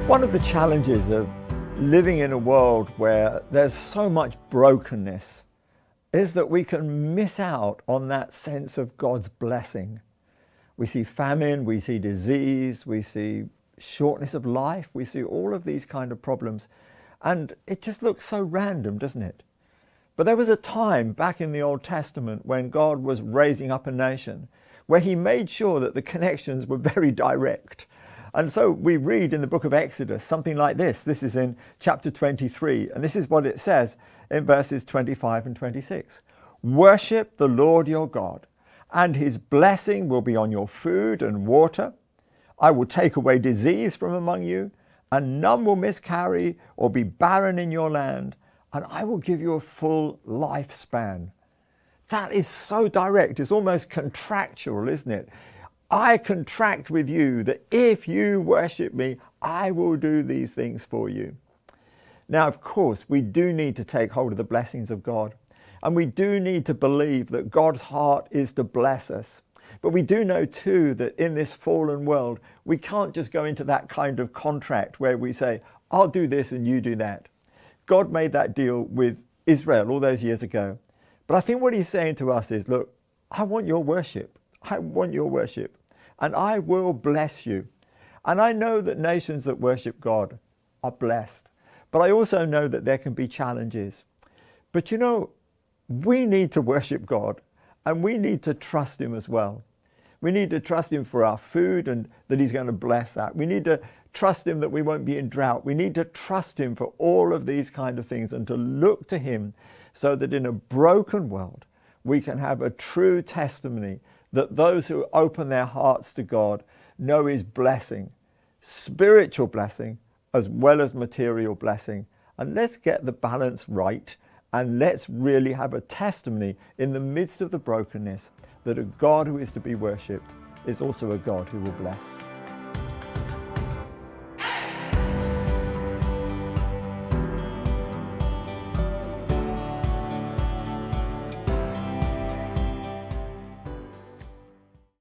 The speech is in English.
One of the challenges of living in a world where there's so much brokenness is that we can miss out on that sense of God's blessing. We see famine, we see disease, we see shortness of life, we see all of these kind of problems, and it just looks so random, doesn't it? But there was a time back in the Old Testament when God was raising up a nation where he made sure that the connections were very direct. And so we read in the book of Exodus something like this. This is in chapter 23, and this is what it says in verses 25 and 26. Worship the Lord your God, and his blessing will be on your food and water. I will take away disease from among you, and none will miscarry or be barren in your land, and I will give you a full lifespan. That is so direct. It's almost contractual, isn't it? I contract with you that if you worship me, I will do these things for you. Now, of course, we do need to take hold of the blessings of God. And we do need to believe that God's heart is to bless us. But we do know too that in this fallen world, we can't just go into that kind of contract where we say, I'll do this and you do that. God made that deal with Israel all those years ago. But I think what he's saying to us is, look, I want your worship. I want your worship, and I will bless you. And I know that nations that worship God are blessed, but I also know that there can be challenges. But you know, we need to worship God, and we need to trust him as well. We need to trust him for our food and that he's going to bless that. We need to trust him that we won't be in drought. We need to trust him for all of these kind of things and to look to him so that in a broken world, we can have a true testimony that those who open their hearts to God know his blessing, spiritual blessing as well as material blessing. And let's get the balance right, and let's really have a testimony in the midst of the brokenness that a God who is to be worshipped is also a God who will bless.